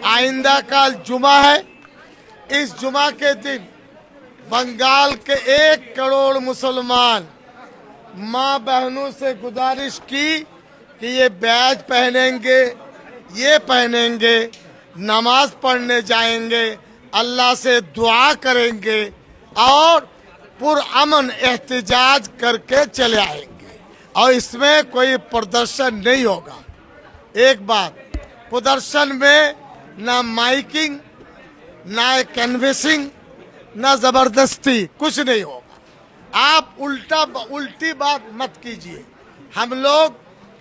आइंदा कल जुमा है। इस जुमा के दिन बंगाल के 1 करोड़ मुसलमान माँ बहनों से गुजारिश की कि ये बैज पहनेंगे, ये पहनेंगे, नमाज पढ़ने जाएंगे, अल्लाह से दुआ करेंगे और पुरअमन एहतिजाज करके चले आएंगे और इसमें कोई प्रदर्शन नहीं होगा। एक बात, प्रदर्शन में ना माइकिंग, ना कैनवेसिंग, ना जबरदस्ती, कुछ नहीं होगा। आप उल्टी बात मत कीजिए। हम लोग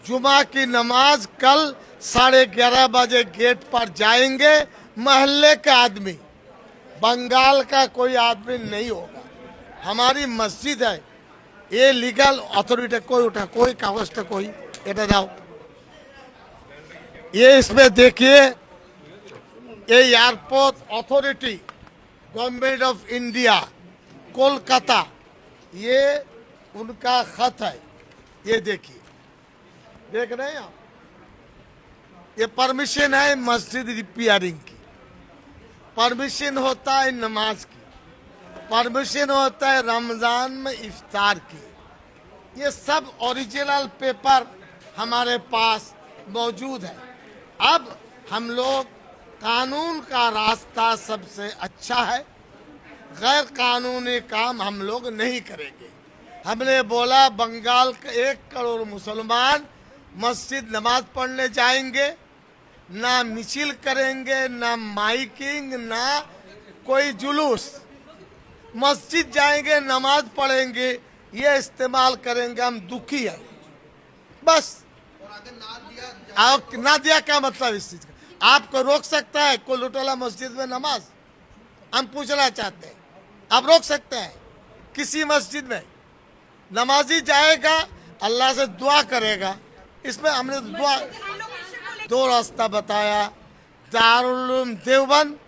जुमा की नमाज कल 11:30 बजे गेट पर जाएंगे। महल्ले का आदमी, बंगाल का कोई आदमी नहीं होगा। हमारी मस्जिद है, ये लीगल अथॉरिटी कोई उठा, कोई कागज का कोई এটা দাও। ये इसमें देखिए, ये airport authority government of India Kolkata, ये उनका खत है। ये देखिए, देख रहे हैं आप, ये परमिशन है मस्जिद रिपेयरिंग की, परमिशन होता है नमाज की, परमिशन होता है रमजान में इफ्तार की। ये सब ओरिजिनल पेपर हमारे पास मौजूद है। अब हम लोग कानून का रास्ता सबसे अच्छा है, गैर कानूनी काम हम लोग नहीं करेंगे। हमने बोला बंगाल के 1 करोड़ मुसलमान मस्जिद नमाज पढ़ने जाएंगे, ना मिছিল करेंगे, ना माइकिंग, ना कोई जुलूस। मस्जिद जाएंगे, नमाज पढ़ेंगे, ये इस्तेमाल करेंगे। हम दुखी हैं बस। ना दिया क्या मतलब इस चीज का? आपको रोक सकता है कोई लुटेरा मस्जिद में नमाज? हम पूछना चाहते हैं, आप रोक सकते हैं? किसी मस्जिद में नमाजी जाएगा, अल्लाह से दुआ करेगा। इसमें हमने दुआ दो रास्ता बताया। दारुल उलूम देवबंद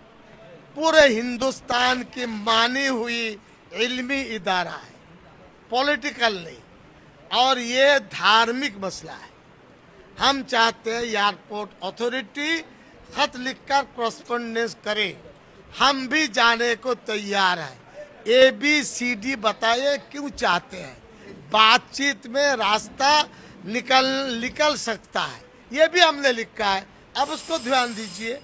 पूरे हिंदुस्तान की मानी हुई इल्मी इदारा है, पॉलिटिकल नहीं, और ये धार्मिक मसला है। हम चाहते हैं एयरपोर्ट अथॉरिटी खत लिखकर कॉरेस्पॉन्डेंस करे। हम भी जाने को तैयार हैं। ABCD बताइए क्यों चाहते हैं। बातचीत में रास्ता निकल सकता है, ये भी हमने लिखा है। अब उसको ध्यान दीजिए।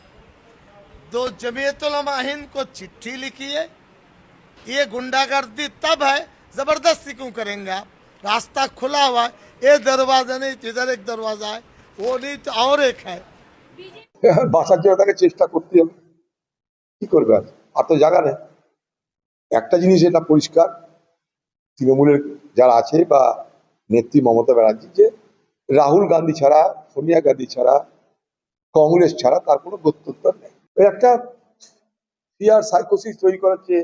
दो जमीयत उलमा हिंद को चिट्ठी लिखी है। ये गुंडागर्दी तब है, जबरदस्ती क्यों करेंगे आप? रास्ता खुला हुआ है, ये दरवाजा नहीं, इधर एक दरवाजा है, वो नहीं तो और एक है। বাঁচার জন্য তাকে চেষ্টা করতে হবে, কি করবে? আর তো জায়গা নেই। একটা জিনিস এটা পরিষ্কার, তৃণমূলের যারা আছে বা নেত্রী মমতা ব্যানার্জি, যে রাহুল গান্ধী ছাড়া, সোনিয়া গান্ধী ছাড়া, কংগ্রেস ছাড়া তার কোনো গত্যন্তর নেই। একটা ফিয়ার সাইকোসিস তৈরি করাচ্ছে,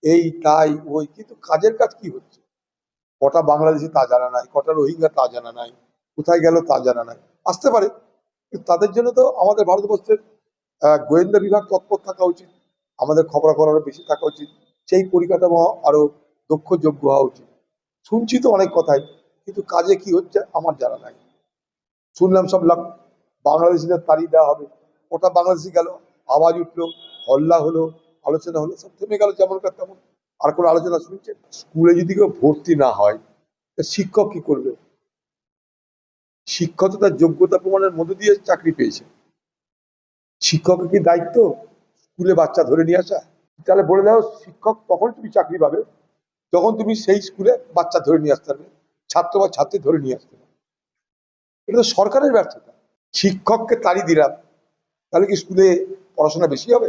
এই তাই ওই, কিন্তু কাজের কাজ কি হচ্ছে? কটা বাংলাদেশি তা জানা নাই, কটা রোহিঙ্গা তা জানা নাই, কোথায় গেল তা জানা নাই। আসতে পারে, কিন্তু তাদের জন্য তো আমাদের ভারতবর্ষের গোয়েন্দা বিভাগ তৎপর থাকা উচিত, আমাদের খবরাখবর আরো বেশি থাকা উচিত, সেই পরিকাঠামো আরো দক্ষ যোগ্য হওয়া উচিত। শুনছি তো অনেক কথাই, কিন্তু কাজে কি হচ্ছে আমার জানা নাই। শুনলাম সব বাংলাদেশিদের তাড়িয়ে দেওয়া হবে, ওটা বাংলাদেশি গেল, আওয়াজ উঠলো, হল্লা হলো, আলোচনা হলো, সব থেমে গেল যেমনকার তেমন। আর কোনো আলোচনা শুনছে? স্কুলে যদি কেউ ভর্তি না হয়, শিক্ষক কি করবে? শিক্ষক তো তার যোগ্যতা প্রমাণের মধ্যে দিয়ে চাকরি পেয়েছে। শিক্ষকের কি দায়িত্ব স্কুলে বাচ্চা ধরে নিয়ে আসা? তাহলে বলে দাও, শিক্ষক তখন তুমি চাকরি পাবে যখন তুমি সেই স্কুলে বাচ্চা ধরে নিয়ে আসতে পারবে, ছাত্র বা ছাত্রী ধরে নিয়ে আসতে পারবে। এটা তো সরকারের ব্যর্থতা। শিক্ষককে তাড়িয়ে দিলাম, তাহলে কি স্কুলে পড়াশোনা বেশি হবে?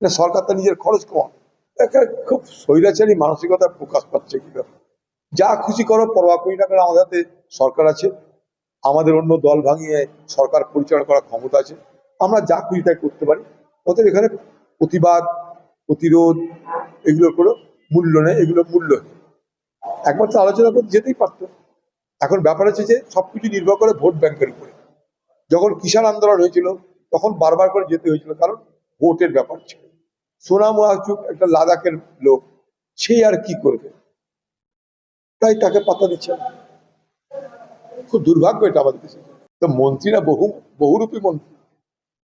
না সরকার তার নিজের খরচ কমাবে? একটা খুব স্বৈরাচারী মানসিকতা প্রকাশ পাচ্ছে। কি যা খুশি করো, পরোয়া করি না, কারণ আমাদের হাতে সরকার আছে, আমাদের অন্য দল ভাঙিয়ে সরকার পরিচালনা করার ক্ষমতা আছে, আমরা যা খুশি তাই করতে পারি। অতএব এখানে প্রতিবাদ, প্রতিরোধ এগুলোর কোনো মূল্য নেই, এগুলো মূল্য নেই। একমাত্র আলোচনা করতে যেতেই পারতো। এখন ব্যাপার হচ্ছে যে সবকিছু নির্ভর করে ভোট ব্যাংকের উপরে। যখন কিষাণ আন্দোলন হয়েছিল তখন বারবার করে যেতে হয়েছিল, কারণ ভোটের ব্যাপার ছিল। সোনাম ওয়াংচুক একটা লাদাখের লোক, সে আর কি করবে, তাই তাকে পাত্তা দিচ্ছে না। খুব দুর্ভাগ্য এটা আমাদের দেশে। তো মন্ত্রীরা বহুরূপী মন্ত্রী,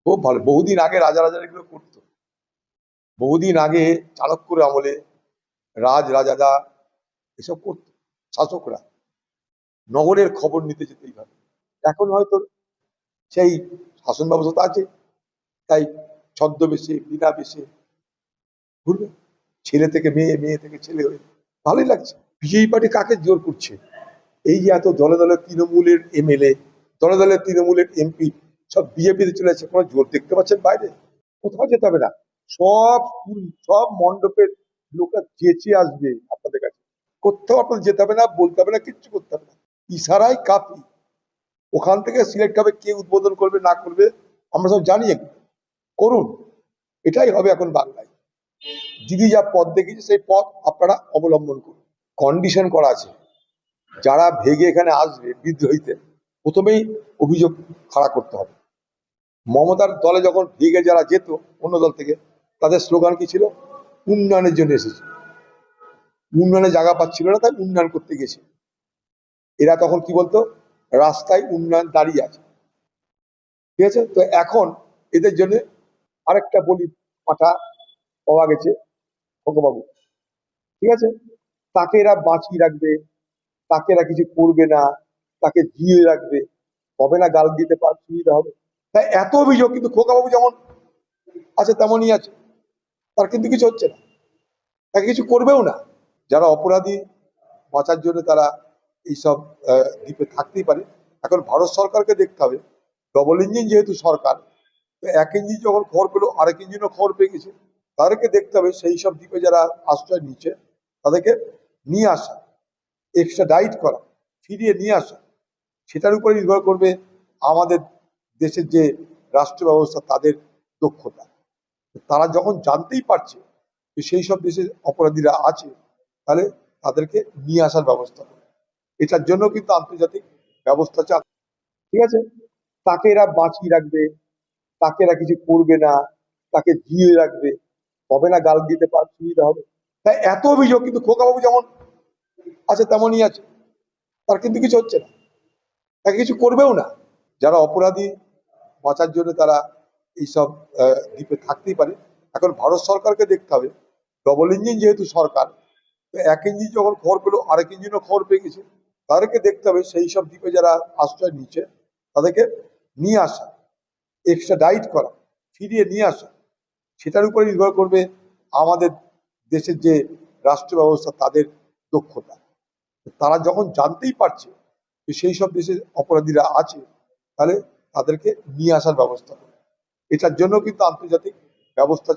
খুব ভালো। বহুদিন আগে রাজা রাজারা এগুলো করতো। বহুদিন আগে চাণক্যর আমলে রাজাদা এসব করতো, শাসকরা নগরের খবর নিতে যেত এইভাবে। এখন হয়তো সেই শাসন ব্যবস্থা আছে, তাই ছদ্মবেশে বিনা বেশে ঘুরবে, ছেলে থেকে মেয়ে, মেয়ে থেকে ছেলে হয়ে ভালোই লাগছে। বিজেপি পার্টি কাকে জোর করছে? এই যে এত দলে দলে তৃণমূলের এমএলএ, দলে দলে তৃণমূলের এমপি সব বিজেপিতে চলে যাচ্ছে, কোনো জোর দেখতে পাচ্ছেন বাইরে? কোথাও যেতে হবে না, সব স্কুল সব মণ্ডপের লোকরা চেঁচিয়ে আসবে আপনাদের কাছে। কোথাও আপনাদের যেতে হবে না, বলতে হবে না, কিচ্ছু করতে হবে না, ইশারাই কাফি। ওখান থেকে সিলেক্ট হবে কে উদ্বোধন করবে না করবে, আমরা সব জানি। করুন, এটাই হবে এখন বাংলায়। দিদি যা পথ দেখিয়েছে সেই পথ আপনারা অবলম্বন করুন। কন্ডিশন করা আছে, যারা ভেগে এখানে আসবে বিদ্রোহীতে, প্রথমেই অভিযোগ খাড়া করতে হবে। মমতার দলে যখন ভেগে যারা যেত অন্য দল থেকে, তাদের স্লোগান কি ছিল? উন্নয়নের জন্য এসেছে। উন্নয়নের জায়গা পাচ্ছিল না, তাই উন্নয়ন করতে গেছে। এরা তখন কি বলতো? রাস্তায় উন্নয়ন দাঁড়িয়ে আছে। ঠিক আছে, তো এখন এদের জন্য আরেকটা বলি পাঠা পাওয়া গেছে, খোকাবাবু। ঠিক আছে, তাকে এরা বাঁচিয়ে রাখবে, তাকে এরা কিছু করবে না, তাকে জিয়ে রাখবে, হবে না গাল দিতে পার সুবিধা হবে। তাই এত অভিযোগ, কিন্তু খোকাবাবু যেমন আছে তেমনই আছে, তার কিন্তু কিছু হচ্ছে না, তাকে কিছু করবেও না। যারা অপরাধী বাঁচার জন্য তারা এইসব দ্বীপে থাকতেই পারে। এখন ভারত সরকারকে দেখতে হবে, ডবল ইঞ্জিন যেহেতু সরকার, তো এক ইঞ্জিন যখন খবর পেলো আরেক ইঞ্জিনও খবর পেয়ে গেছে, তাদেরকে দেখতে হবে সেই সব দ্বীপে যারা আশ্রয় নিচ্ছে তাদেরকে নিয়ে আসা, এক্সট্রা ডাইট করা, ফিরিয়ে নিয়ে আসা। সেটার উপরে নির্ভর করবে আমাদের দেশের যে রাষ্ট্র ব্যবস্থা, তাদের দক্ষতা। তারা যখন জানতেই পারছে যে সেই সব দেশে অপরাধীরা আছে, তাহলে তাদেরকে নিয়ে আসার ব্যবস্থা করে। এটার জন্য কিন্তু আন্তর্জাতিক ব্যবস্থা চাল। ঠিক আছে, তাকে এরা বাঁচিয়ে রাখবে, তাকে এরা কিছু করবে না, তাকে জিয়ে রাখবে, হবে না গাল দিতে পার সুবিধা হবে। তাই এত অভিযোগ, কিন্তু খোকাবাবু যেমন আছে তেমনই আছে, তার কিন্তু কিছু হচ্ছে না, তাকে কিছু করবেও না। যারা অপরাধী বাঁচার জন্য তারা এইসব দ্বীপে থাকতেই পারে। এখন ভারত সরকারকে দেখতে হবে, ডবল ইঞ্জিন যেহেতু সরকার, তো এক ইঞ্জিন যখন খবর পেলো আরেক ইঞ্জিনও খবর পেয়ে গেছে, তাদেরকে দেখতে হবে সেই সব দ্বীপে যারা আশ্রয় নিচ্ছে তাদেরকে নিয়ে আসা, এক্সট্রা ডাইট করা, ফিরিয়ে নিয়ে আসা। সেটার উপরে নির্ভর করবে আমাদের দেশের যে রাষ্ট্র ব্যবস্থা, তাদের দক্ষতা। তারা যখন জানতেই পারছে যে সেই সব দেশে অপরাধীরা আছে, তাহলে তাদেরকে নিয়ে আসার ব্যবস্থা করে। এটার জন্য কিন্তু আন্তর্জাতিক ব্যবস্থা